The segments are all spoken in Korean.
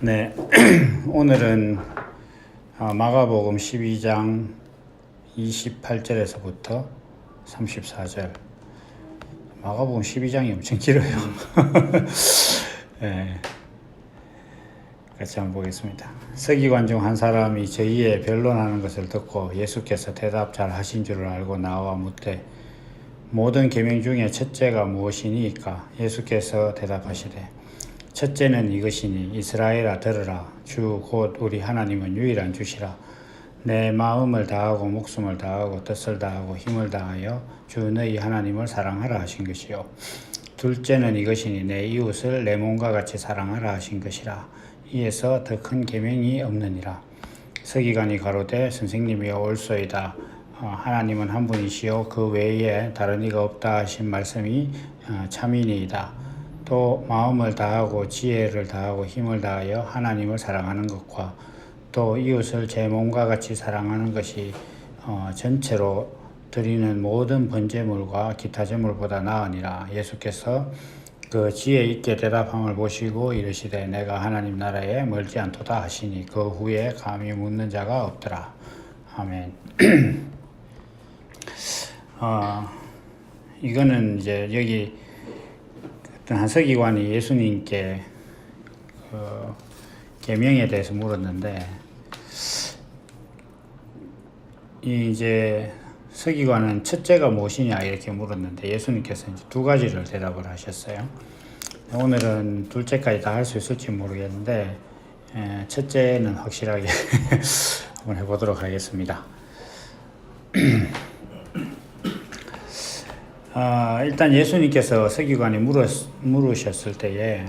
네, 오늘은 마가복음 12장 28절에서부터 34절. 마가복음 12장이 엄청 길어요. 네, 같이 한번 보겠습니다. 서기관 중 한 사람이 저희의 변론하는 것을 듣고 예수께서 대답 잘 하신 줄을 알고 나와 묻되 모든 계명 중에 첫째가 무엇이니까? 예수께서 대답하시되 첫째는 이것이니 이스라엘아 들으라. 주 곧 우리 하나님은 유일한 주시라. 내 마음을 다하고 목숨을 다하고 뜻을 다하고 힘을 다하여 주 너희 하나님을 사랑하라 하신 것이요. 둘째는 이것이니 내 이웃을 내 몸과 같이 사랑하라 하신 것이라. 이에서 더 큰 계명이 없느니라. 서기관이 가로되 선생님이여 옳소이다. 하나님은 한 분이시요 그 외에 다른 이가 없다 하신 말씀이 참이니이다. 또 마음을 다하고 지혜를 다하고 힘을 다하여 하나님을 사랑하는 것과 또 이웃을 제 몸과 같이 사랑하는 것이 전체로 드리는 모든 번제물과 기타 제물보다 나으니라. 예수께서 그 지혜 있게 대답함을 보시고 이르시되 내가 하나님 나라에 멀지 않도다 하시니 그 후에 감히 묻는 자가 없더라. 아멘. 이거는 이제 여기 어떤 한 서기관이 예수님께 계명에 대해서 물었는데, 이제 서기관은 첫째가 무엇이냐 이렇게 물었는데 예수님께서 이제 두 가지를 대답을 하셨어요. 오늘은 둘째까지 다 할 수 있을지 모르겠는데 첫째는 확실하게 한번 해보도록 하겠습니다. 일단 예수님께서 서기관이 물으셨을 때에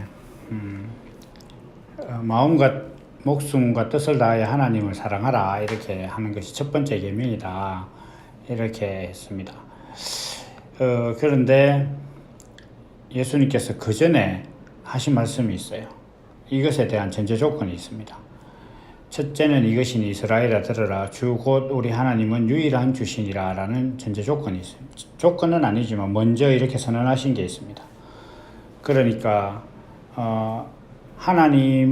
마음과 목숨과 뜻을 다하여 하나님을 사랑하라 이렇게 하는 것이 첫 번째 계명이다 이렇게 했습니다. 그런데 예수님께서 그 전에 하신 말씀이 있어요. 이것에 대한 전제 조건이 있습니다. 첫째는 이것이니 이스라엘아 들으라. 주 곧 우리 하나님은 유일한 주시니라 라는 전제 조건이 있습니다. 조건은 아니지만 먼저 이렇게 선언하신 게 있습니다. 그러니까 하나님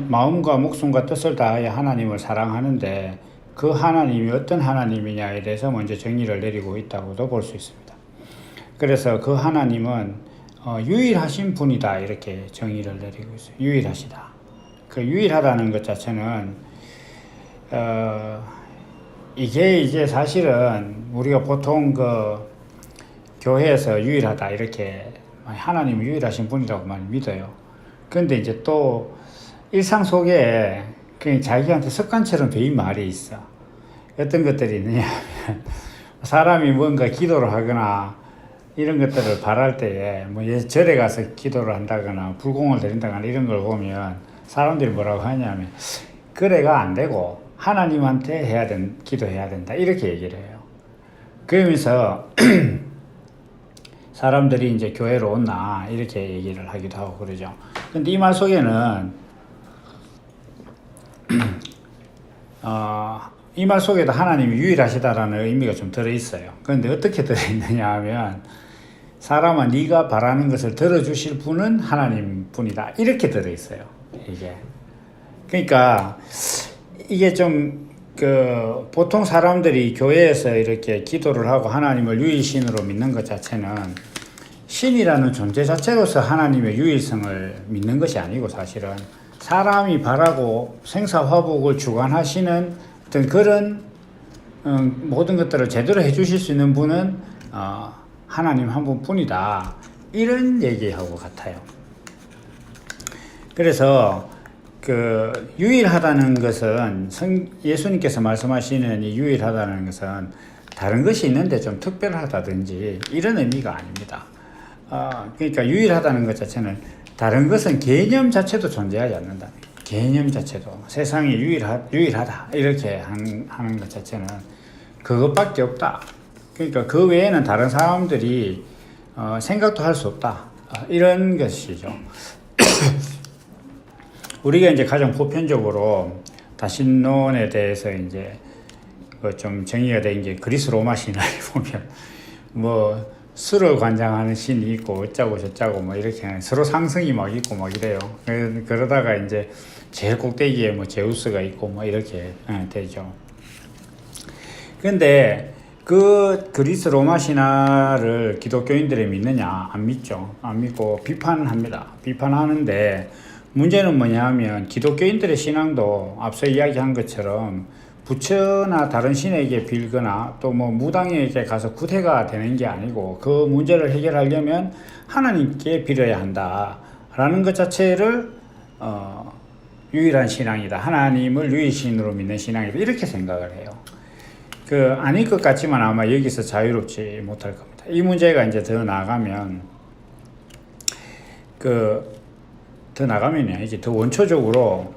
마음과 목숨과 뜻을 다하여 하나님을 사랑하는데 그 하나님이 어떤 하나님이냐에 대해서 먼저 정의를 내리고 있다고도 볼 수 있습니다. 그래서 그 하나님은 유일하신 분이다 이렇게 정의를 내리고 있어요. 유일하시다. 그 유일하다는 것 자체는 이게 이제 사실은 우리가 보통 그 교회에서 유일하다 이렇게 하나님 유일하신 분이라고 많이 믿어요. 그런데 이제 또 일상 속에 그냥 자기한테 습관처럼 배인 말이 있어. 어떤 것들이 있느냐 하면 사람이 뭔가 기도를 하거나 이런 것들을 바랄 때에 뭐 절에 가서 기도를 한다거나 불공을 드린다거나 이런 걸 보면 사람들이 뭐라고 하냐면 그래가 안 되고 하나님한테 기도해야 된다 이렇게 얘기를 해요. 그러면서 사람들이 이제 교회로 온나 이렇게 얘기를 하기도 하고 그러죠. 근데 이 말 속에는 이 말 속에도 하나님이 유일하시다라는 의미가 좀 들어있어요. 그런데 어떻게 들어있느냐 하면 사람아 네가 바라는 것을 들어주실 분은 하나님 분이다 이렇게 들어있어요. 이게 그러니까 이게 좀 보통 사람들이 교회에서 이렇게 기도를 하고 하나님을 유일신으로 믿는 것 자체는 신이라는 존재 자체로서 하나님의 유일성을 믿는 것이 아니고 사실은 사람이 바라고 생사화복을 주관하시는 어떤 그런 모든 것들을 제대로 해주실 수 있는 분은 하나님 한 분뿐이다 이런 얘기하고 같아요. 그래서 그 유일하다는 것은 예수님께서 말씀하시는 이 유일하다는 것은 다른 것이 있는데 좀 특별하다든지 이런 의미가 아닙니다. 그러니까 유일하다는 것 자체는 다른 것은 개념 자체도 존재하지 않는다. 개념 자체도 세상이 유일하다 이렇게 하는 것 자체는 그것밖에 없다. 그러니까 그 외에는 다른 사람들이 생각도 할 수 없다. 이런 것이죠. 우리가 이제 가장 보편적으로 다신론에 대해서 이제 좀 정의가 된 게 그리스 로마 신화에 보면 뭐 수를 관장하는 신이 있고 어쩌고 저쩌고 뭐 이렇게 서로 상승이 막 있고 막 이래요. 그러다가 이제 제일 꼭대기에 뭐 제우스가 있고 뭐 이렇게 되죠. 근데 그 그리스 로마 신화를 기독교인들이 믿느냐? 안 믿죠. 안 믿고 비판합니다. 비판하는데 문제는 뭐냐면 기독교인들의 신앙도 앞서 이야기한 것처럼 부처나 다른 신에게 빌거나 또 뭐 무당에게 가서 구태가 되는 게 아니고 그 문제를 해결하려면 하나님께 빌어야 한다라는 것 자체를 유일한 신앙이다. 하나님을 유일신으로 믿는 신앙이다. 이렇게 생각을 해요. 아닐 것 같지만 아마 여기서 자유롭지 못할 겁니다. 이 문제가 이제 더 나가면요, 이제 더 원초적으로,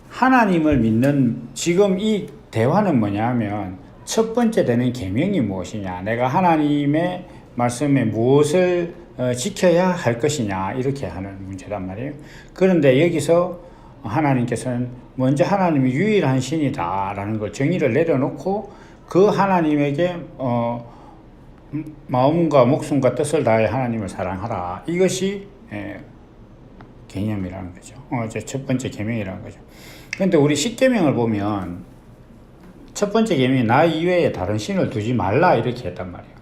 하나님을 믿는, 지금 이 대화는 뭐냐면, 첫 번째 되는 계명이 무엇이냐, 내가 하나님의 말씀에 무엇을 지켜야 할 것이냐, 이렇게 하는 문제단 말이에요. 그런데 여기서 하나님께서는 먼저 하나님이 유일한 신이다라는 걸 정의를 내려놓고 그 하나님에게 마음과 목숨과 뜻을 다해 하나님을 사랑하라. 이것이 개념이라는 거죠. 이제 첫 번째 계명이라는 거죠. 그런데 우리 십계명을 보면 첫 번째 계명이 나 이외에 다른 신을 두지 말라 이렇게 했단 말이에요.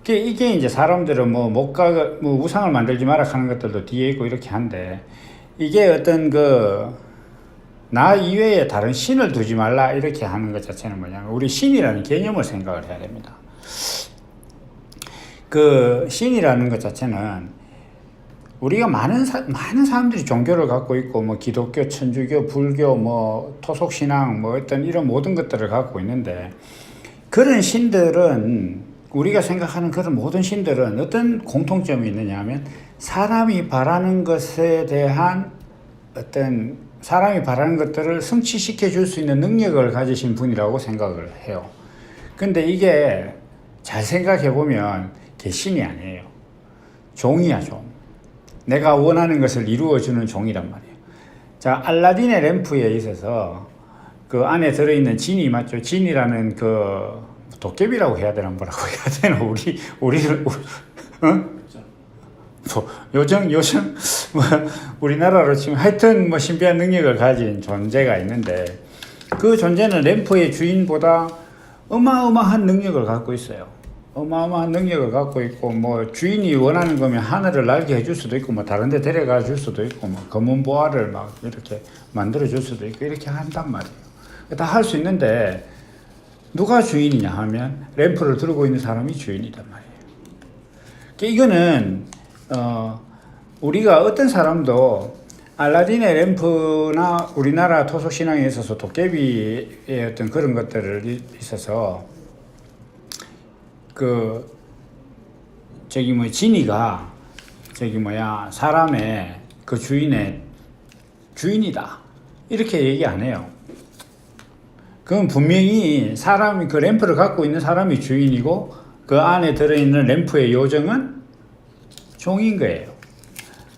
이게 이제 사람들은 뭐 우상을 만들지 마라 하는 것들도 뒤에 있고 이렇게 한데, 이게 어떤 나 이외에 다른 신을 두지 말라 이렇게 하는 것 자체는 뭐냐면 우리 신이라는 개념을 생각을 해야 됩니다. 신이라는 것 자체는 우리가 많은 사람들이 종교를 갖고 있고 뭐 기독교, 천주교, 불교, 뭐 토속신앙, 뭐 어떤 이런 모든 것들을 갖고 있는데, 그런 신들은 우리가 생각하는 그런 모든 신들은 어떤 공통점이 있느냐 하면 사람이 바라는 것에 대한 사람이 바라는 것들을 성취시켜 줄 수 있는 능력을 가지신 분이라고 생각을 해요. 근데 이게 잘 생각해 보면 신이 아니에요. 종이야, 종. 내가 원하는 것을 이루어주는 종이란 말이에요. 자, 알라딘의 램프에 있어서 그 안에 들어있는 진이 맞죠? 진이라는 도깨비라고 해야 되나 뭐라고 해야 되나 우리를 요즘 뭐 우리나라로 치면 하여튼 뭐 신비한 능력을 가진 존재가 있는데, 그 존재는 램프의 주인보다 어마어마한 능력을 갖고 있어요. 어마어마한 능력을 갖고 있고, 뭐 주인이 원하는 거면 하늘을 날게 해줄 수도 있고, 뭐 다른 데 데려가 줄 수도 있고, 뭐 검은 보화를 막 이렇게 만들어 줄 수도 있고 이렇게 한단 말이에요. 다 할 수 있는데 누가 주인이냐 하면 램프를 들고 있는 사람이 주인이단 말이에요. 이거는 우리가 어떤 사람도 알라딘의 램프나 우리나라 토속신앙에 있어서 도깨비의 어떤 그런 것들을 있어서 진이가 사람의 그 주인의 주인이다 이렇게 얘기 안 해요. 그건 분명히 사람이 그 램프를 갖고 있는 사람이 주인이고 그 안에 들어있는 램프의 요정은 종인 거예요.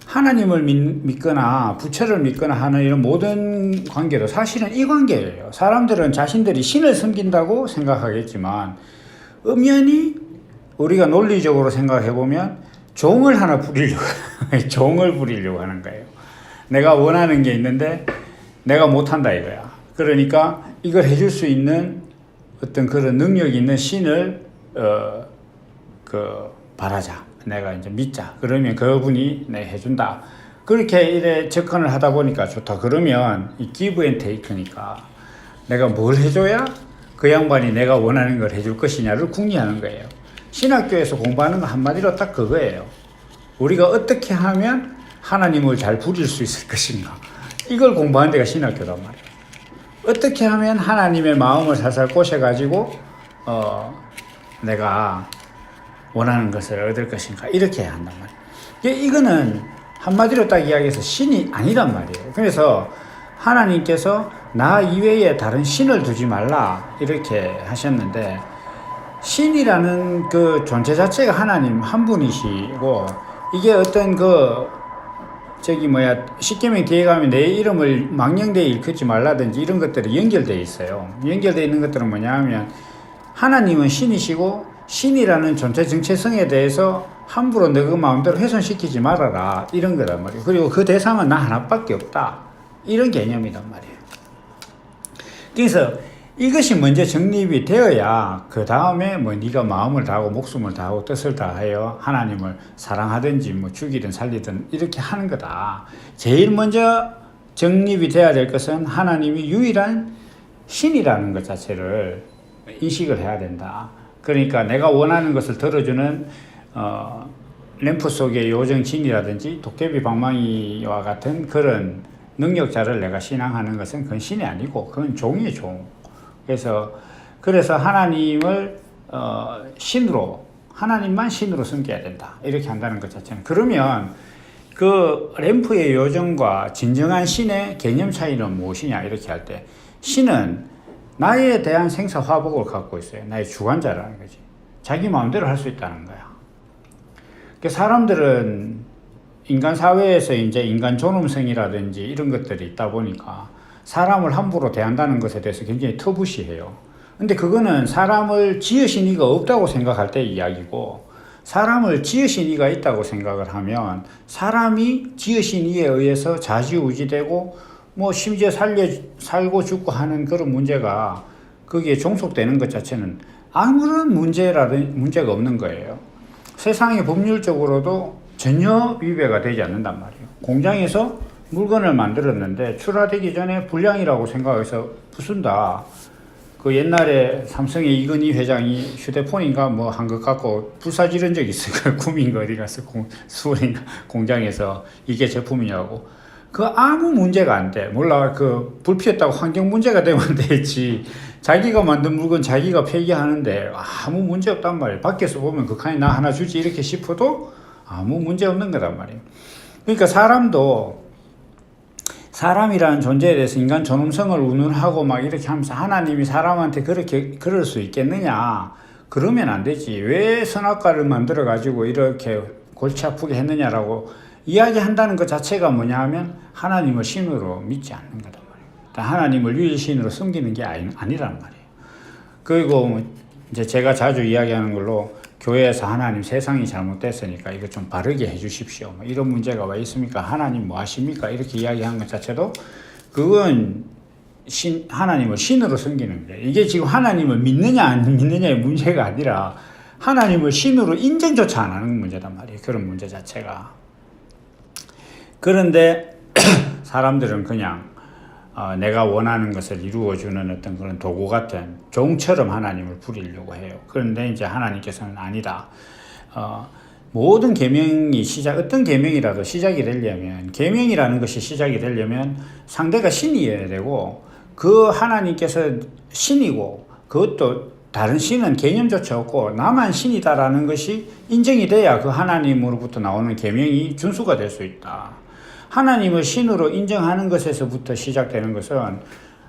하나님을 믿거나 부처를 믿거나 하는 이런 모든 관계도 사실은 이 관계예요. 사람들은 자신들이 신을 섬긴다고 생각하겠지만 엄연히 우리가 논리적으로 생각해 보면 종을 하나 부리려고 종을 부리려고 하는 거예요. 내가 원하는 게 있는데 내가 못한다 이거야. 그러니까 이걸 해줄 수 있는 어떤 그런 능력이 있는 신을 바라자. 내가 이제 믿자. 그러면 그분이 해준다. 그렇게 이래 접근을 하다 보니까 좋다. 그러면 이 give and take니까 내가 뭘 해줘야 그 양반이 내가 원하는 걸 해줄 것이냐를 궁리하는 거예요. 신학교에서 공부하는 거 한마디로 딱 그거예요. 우리가 어떻게 하면 하나님을 잘 부릴 수 있을 것인가. 이걸 공부하는 데가 신학교란 말이에요. 어떻게 하면 하나님의 마음을 살살 꼬셔가지고 내가 원하는 것을 얻을 것인가 이렇게 해야 한단 말이에요. 이거는 한마디로 딱 이야기해서 신이 아니란 말이에요. 그래서 하나님께서 나 이외에 다른 신을 두지 말라 이렇게 하셨는데, 신이라는 그 존재 자체가 하나님 한 분이시고, 이게 어떤 십계명 뒤에 가면 내 이름을 망령되이 일컫지 말라든지 이런 것들이 연결되어 있어요. 연결되어 있는 것들은 뭐냐 하면 하나님은 신이시고 신이라는 존재 정체성에 대해서 함부로 너 그 마음대로 훼손시키지 말아라 이런 거란 말이에요. 그리고 그 대상은 나 하나밖에 없다 이런 개념이란 말이에요. 그래서 이것이 먼저 정립이 되어야 그 다음에 뭐 네가 마음을 다하고 목숨을 다하고 뜻을 다하여 하나님을 사랑하든지 뭐 죽이든 살리든 이렇게 하는 거다. 제일 먼저 정립이 돼야 될 것은 하나님이 유일한 신이라는 것 자체를 인식을 해야 된다. 그러니까 내가 원하는 것을 들어주는 램프 속의 요정 진이라든지 도깨비 방망이와 같은 그런 능력자를 내가 신앙하는 것은 그건 신이 아니고 그건 종이에요, 종. 그래서 하나님을 신으로, 하나님만 신으로 섬겨야 된다 이렇게 한다는 것 자체는, 그러면 그 램프의 요정과 진정한 신의 개념 차이는 무엇이냐 이렇게 할 때, 신은 나에 대한 생사화복을 갖고 있어요. 나의 주관자라는 거지. 자기 마음대로 할 수 있다는 거야. 사람들은 인간 사회에서 이제 인간 존엄성이라든지 이런 것들이 있다 보니까 사람을 함부로 대한다는 것에 대해서 굉장히 터부시해요. 근데 그거는 사람을 지으신 이가 없다고 생각할 때 이야기고, 사람을 지으신 이가 있다고 생각을 하면 사람이 지으신 이에 의해서 좌지우지되고 뭐 심지어 살고 죽고 하는 그런 문제가 거기에 종속되는 것 자체는 아무런 문제가 없는 거예요. 세상의 법률적으로도 전혀 위배가 되지 않는단 말이에요. 공장에서 물건을 만들었는데 출하되기 전에 불량이라고 생각해서 부순다. 그 옛날에 삼성의 이건희 회장이 휴대폰인가 뭐 한 것 갖고 불사 지른 적이 있어요. 구민가 어디 가서 수원인가 공장에서 이게 제품이냐고. 그 아무 문제가 안 돼. 몰라. 그 불 피웠다고 환경 문제가 되면 되지. 자기가 만든 물건 자기가 폐기하는데 아무 문제 없단 말이에요. 밖에서 보면 그 칸이 나 하나 주지 이렇게 싶어도 아무 문제 없는 거란 말이에요. 그러니까 사람이라는 존재에 대해서 인간 존엄성을 운운하고 막 이렇게 하면서 하나님이 사람한테 그럴 수 있겠느냐. 그러면 안 되지. 왜 선악과를 만들어 가지고 이렇게 골치 아프게 했느냐라고 이야기한다는 것 자체가 뭐냐 하면 하나님을 신으로 믿지 않는 거단 말이에요. 하나님을 유일신으로 섬기는 게 아니란 말이에요. 그리고 이제 제가 자주 이야기하는 걸로, 교회에서 하나님 세상이 잘못됐으니까 이거 좀 바르게 해주십시오. 뭐 이런 문제가 왜 있습니까? 하나님 뭐 하십니까? 이렇게 이야기하는 것 자체도 그건 하나님을 신으로 섬기는 거예요. 이게 지금 하나님을 믿느냐 안 믿느냐의 문제가 아니라 하나님을 신으로 인정조차 안 하는 문제단 말이에요. 그런 문제 자체가. 그런데 사람들은 그냥 내가 원하는 것을 이루어주는 어떤 그런 도구 같은 종처럼 하나님을 부리려고 해요. 그런데 이제 하나님께서는 아니다. 모든 계명이 어떤 계명이라도 시작이 되려면, 계명이라는 것이 시작이 되려면 상대가 신이어야 되고, 그 하나님께서 신이고, 그것도 다른 신은 개념조차 없고 나만 신이다라는 것이 인정이 돼야 그 하나님으로부터 나오는 계명이 준수가 될 수 있다. 하나님을 신으로 인정하는 것에서부터 시작되는 것은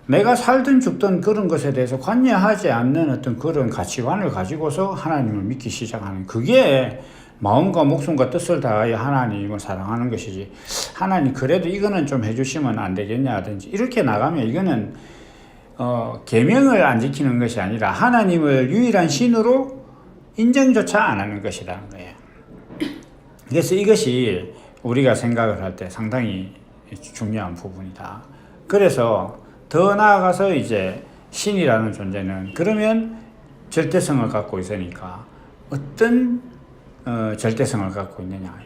내가 살든 죽든 그런 것에 대해서 관여하지 않는 어떤 그런 가치관을 가지고서 하나님을 믿기 시작하는, 그게 마음과 목숨과 뜻을 다하여 하나님을 사랑하는 것이지, 하나님 그래도 이거는 좀 해주시면 안 되겠냐든지 이렇게 나가면 이거는 계명을 안 지키는 것이 아니라 하나님을 유일한 신으로 인정조차 안 하는 것이라는 거예요. 그래서 이것이 우리가 생각을 할 때 상당히 중요한 부분이다. 그래서 더 나아가서 이제 신이라는 존재는 그러면 절대성을 갖고 있으니까 어떤 절대성을 갖고 있느냐.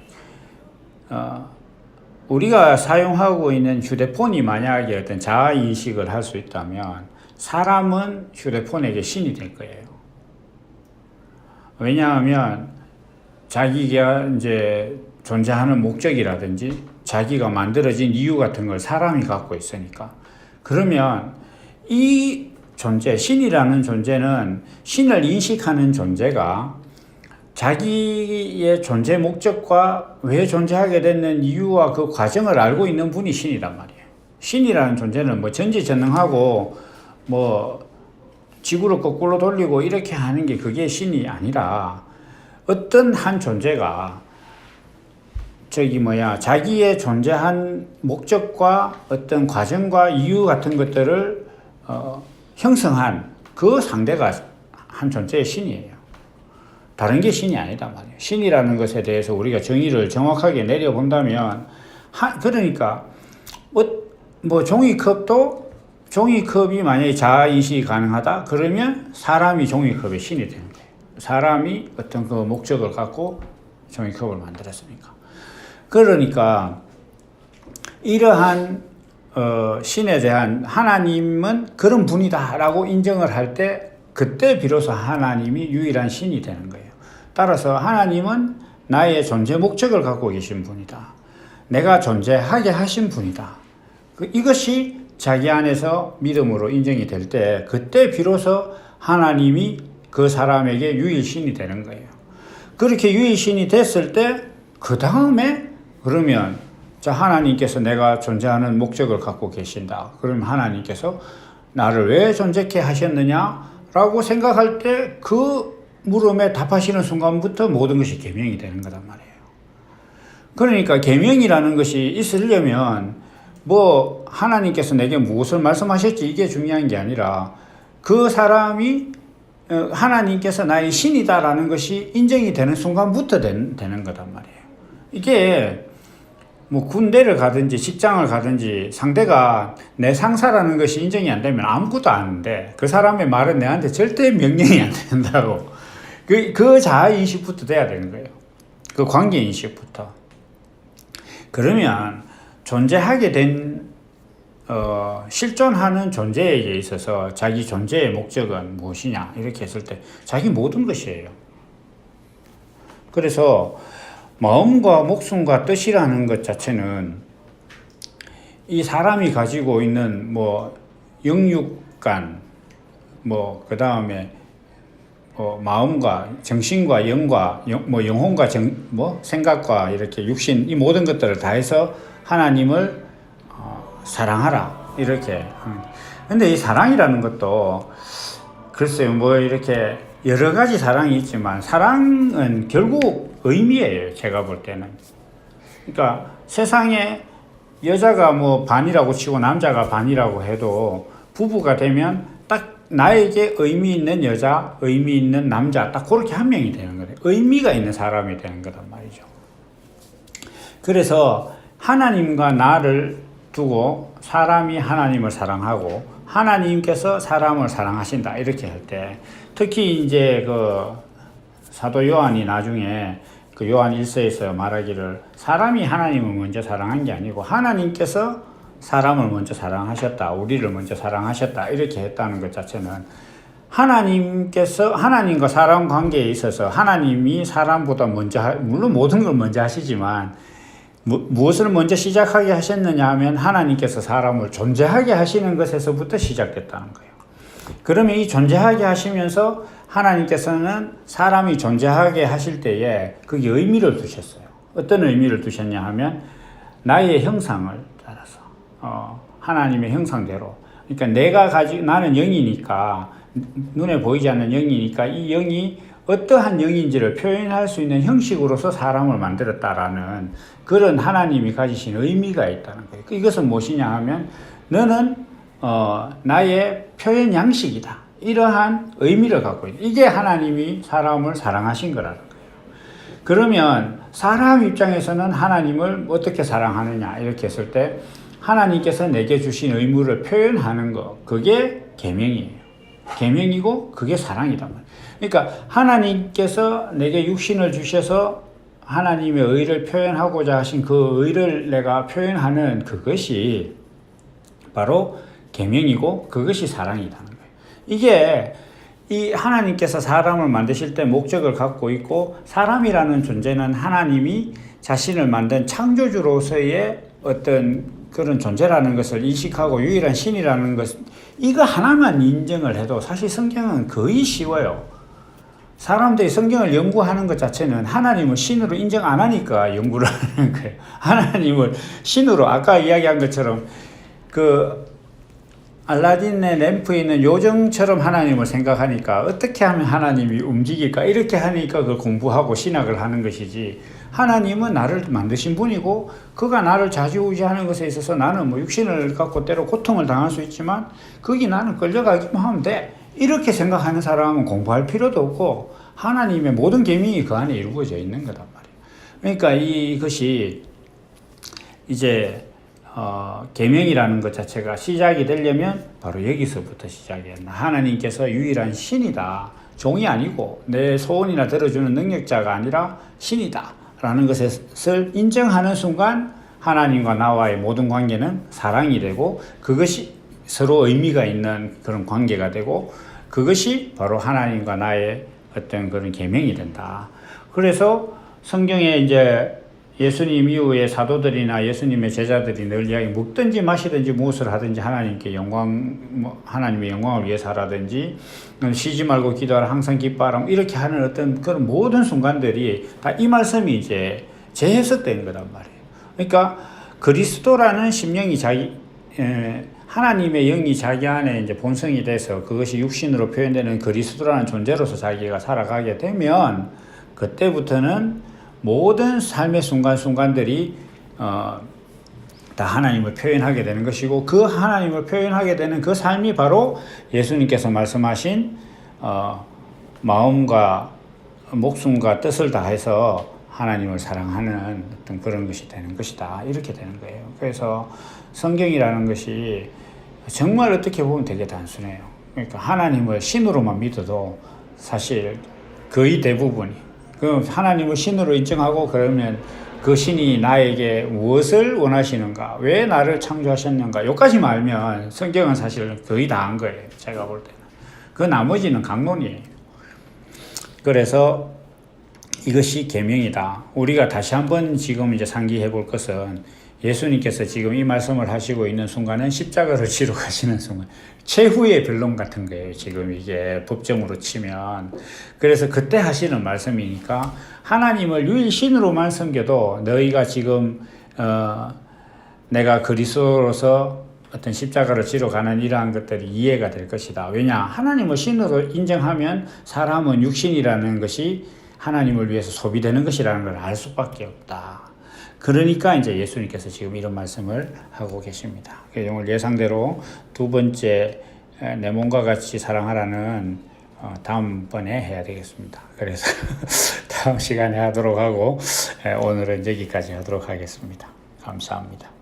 우리가 사용하고 있는 휴대폰이 만약에 어떤 자아인식을 할 수 있다면 사람은 휴대폰에게 신이 될 거예요. 왜냐하면 자기가 이제 존재하는 목적이라든지 자기가 만들어진 이유 같은 걸 사람이 갖고 있으니까. 그러면 이 존재, 신이라는 존재는, 신을 인식하는 존재가 자기의 존재 목적과 왜 존재하게 됐는 이유와 그 과정을 알고 있는 분이 신이란 말이에요. 신이라는 존재는 뭐 전지전능하고 뭐 지구를 거꾸로 돌리고 이렇게 하는 게 그게 신이 아니라, 어떤 한 존재가 자기의 존재한 목적과 어떤 과정과 이유 같은 것들을 형성한 그 상대가 한 존재의 신이에요. 다른 게 신이 아니다 말이에요. 신이라는 것에 대해서 우리가 정의를 정확하게 내려본다면, 그러니까 뭐 종이컵이 만약에 자아인식이 가능하다 그러면 사람이 종이컵의 신이 되는 거예요. 사람이 어떤 그 목적을 갖고 종이컵을 만들었으니까. 그러니까 이러한 신에 대한, 하나님은 그런 분이다라고 인정을 할 때 그때 비로소 하나님이 유일한 신이 되는 거예요. 따라서 하나님은 나의 존재 목적을 갖고 계신 분이다. 내가 존재하게 하신 분이다. 이것이 자기 안에서 믿음으로 인정이 될 때 그때 비로소 하나님이 그 사람에게 유일신이 되는 거예요. 그렇게 유일신이 됐을 때 그 다음에 그러면 자, 하나님께서 내가 존재하는 목적을 갖고 계신다. 그럼 하나님께서 나를 왜 존재케 하셨느냐라고 생각할 때 그 물음에 답하시는 순간부터 모든 것이 계명이 되는 거란 말이에요. 그러니까 계명이라는 것이 있으려면 뭐 하나님께서 내게 무엇을 말씀하셨지 이게 중요한 게 아니라 그 사람이 하나님께서 나의 신이다라는 것이 인정이 되는 순간부터 되는 거란 말이에요. 이게 뭐 군대를 가든지 직장을 가든지 상대가 내 상사라는 것이 인정이 안 되면 아무것도 안 하는데 그 사람의 말은 내한테 절대 명령이 안 된다고. 그 자아인식부터 돼야 되는 거예요. 그 관계인식부터. 그러면 존재하게 된 실존하는 존재에게 있어서 자기 존재의 목적은 무엇이냐 이렇게 했을 때 자기 모든 것이에요. 그래서 마음과 목숨과 뜻이라는 것 자체는 이 사람이 가지고 있는 뭐 영육간, 뭐 그 다음에 마음과 정신과 영과 뭐 영혼과 생각과 이렇게 육신 이 모든 것들을 다해서 하나님을 사랑하라 이렇게. 근데 이 사랑이라는 것도 글쎄요 뭐 이렇게 여러 가지 사랑이 있지만 사랑은 결국 의미예요. 제가 볼 때는. 그러니까 세상에 여자가 뭐 반이라고 치고 남자가 반이라고 해도 부부가 되면 딱 나에게 의미 있는 여자, 의미 있는 남자 딱 그렇게 한 명이 되는 거예요. 의미가 있는 사람이 되는 거란 말이죠. 그래서 하나님과 나를 두고 사람이 하나님을 사랑하고 하나님께서 사람을 사랑하신다 이렇게 할 때 특히 이제 그 사도 요한이 나중에 그 요한 1서에서 말하기를 사람이 하나님을 먼저 사랑한 게 아니고 하나님께서 사람을 먼저 사랑하셨다. 우리를 먼저 사랑하셨다. 이렇게 했다는 것 자체는 하나님께서 하나님과 사람 관계에 있어서 하나님이 사람보다 먼저 물론 모든 걸 먼저 하시지만 무엇을 먼저 시작하게 하셨느냐 하면 하나님께서 사람을 존재하게 하시는 것에서부터 시작됐다는 거예요. 그러면 이 존재하게 하시면서 하나님께서는 사람이 존재하게 하실 때에 그게 의미를 두셨어요. 어떤 의미를 두셨냐 하면 나의 형상을 따라서 하나님의 형상대로. 그러니까 나는 영이니까 눈에 보이지 않는 영이니까 이 영이 어떠한 영인지를 표현할 수 있는 형식으로서 사람을 만들었다라는 그런 하나님이 가지신 의미가 있다는 거예요. 이것은 무엇이냐 하면 너는 나의 표현 양식이다. 이러한 의미를 갖고 있다. 이게 하나님이 사람을 사랑하신 거라는 거예요. 그러면 사람 입장에서는 하나님을 어떻게 사랑하느냐 이렇게 했을 때 하나님께서 내게 주신 의무를 표현하는 것 그게 계명이에요. 계명이고 그게 사랑이란 말이에요. 그러니까 하나님께서 내게 육신을 주셔서 하나님의 의를 표현하고자 하신 그 의를 내가 표현하는 그것이 바로 계명이고 그것이 사랑이라는 거예요. 이게 이 하나님께서 사람을 만드실 때 목적을 갖고 있고 사람이라는 존재는 하나님이 자신을 만든 창조주로서의 어떤 그런 존재라는 것을 인식하고 유일한 신이라는 것 이거 하나만 인정을 해도 사실 성경은 거의 쉬워요. 사람들이 성경을 연구하는 것 자체는 하나님을 신으로 인정 안 하니까 연구를 하는 거예요. 하나님을 신으로 아까 이야기한 것처럼 그 알라딘의 램프에 있는 요정처럼 하나님을 생각하니까 어떻게 하면 하나님이 움직일까 이렇게 하니까 그걸 공부하고 신학을 하는 것이지 하나님은 나를 만드신 분이고 그가 나를 좌지우지하는 것에 있어서 나는 뭐 육신을 갖고 때로 고통을 당할 수 있지만 거기 나는 끌려가기만 하면 돼 이렇게 생각하는 사람은 공부할 필요도 없고 하나님의 모든 계명이 그 안에 이루어져 있는 거단 말이에요. 그러니까 이것이 이제 계명이라는 것 자체가 시작이 되려면 바로 여기서부터 시작이었나. 하나님께서 유일한 신이다. 종이 아니고 내 소원이나 들어주는 능력자가 아니라 신이다 라는 것을 인정하는 순간 하나님과 나와의 모든 관계는 사랑이 되고, 그것이 서로 의미가 있는 그런 관계가 되고, 그것이 바로 하나님과 나의 어떤 그런 계명이 된다. 그래서 성경에 이제 예수님 이후의 사도들이나 예수님의 제자들이 늘 이야기, 먹든지 마시든지 무엇을 하든지 하나님께 하나님의 영광을 위해서 하라든지, 쉬지 말고 기도하라, 항상 기뻐하라, 이렇게 하는 어떤 그런 모든 순간들이 다 이 말씀이 이제 재해석되는 거란 말이에요. 그러니까 그리스도라는 심령이 하나님의 영이 자기 안에 이제 본성이 돼서 그것이 육신으로 표현되는 그리스도라는 존재로서 자기가 살아가게 되면, 그때부터는 모든 삶의 순간순간들이 다 하나님을 표현하게 되는 것이고, 그 하나님을 표현하게 되는 그 삶이 바로 예수님께서 말씀하신 마음과 목숨과 뜻을 다해서 하나님을 사랑하는 어떤 그런 것이 되는 것이다. 이렇게 되는 거예요. 그래서 성경이라는 것이 정말 어떻게 보면 되게 단순해요. 그러니까 하나님을 신으로만 믿어도 사실 거의 대부분이, 그럼 하나님을 신으로 인정하고, 그러면 그 신이 나에게 무엇을 원하시는가, 왜 나를 창조하셨는가, 여기까지만 알면 성경은 사실 거의 다 한 거예요. 제가 볼 때는. 그 나머지는 강론이에요. 그래서 이것이 계명이다. 우리가 다시 한번 지금 이제 상기해 볼 것은, 예수님께서 지금 이 말씀을 하시고 있는 순간은 십자가를 지러 가시는 순간, 최후의 변론 같은 거예요. 지금 이게 법정으로 치면. 그래서 그때 하시는 말씀이니까, 하나님을 유일신으로만 섬겨도 너희가 지금 내가 그리스도로서 어떤 십자가를 지러 가는 이러한 것들이 이해가 될 것이다. 왜냐? 하나님을 신으로 인정하면 사람은 육신이라는 것이 하나님을 위해서 소비되는 것이라는 걸 알 수밖에 없다. 그러니까 이제 예수님께서 지금 이런 말씀을 하고 계십니다. 오늘 예상대로 두 번째 내 몸과 같이 사랑하라는 다음번에 해야 되겠습니다. 그래서 다음 시간에 하도록 하고, 오늘은 여기까지 하도록 하겠습니다. 감사합니다.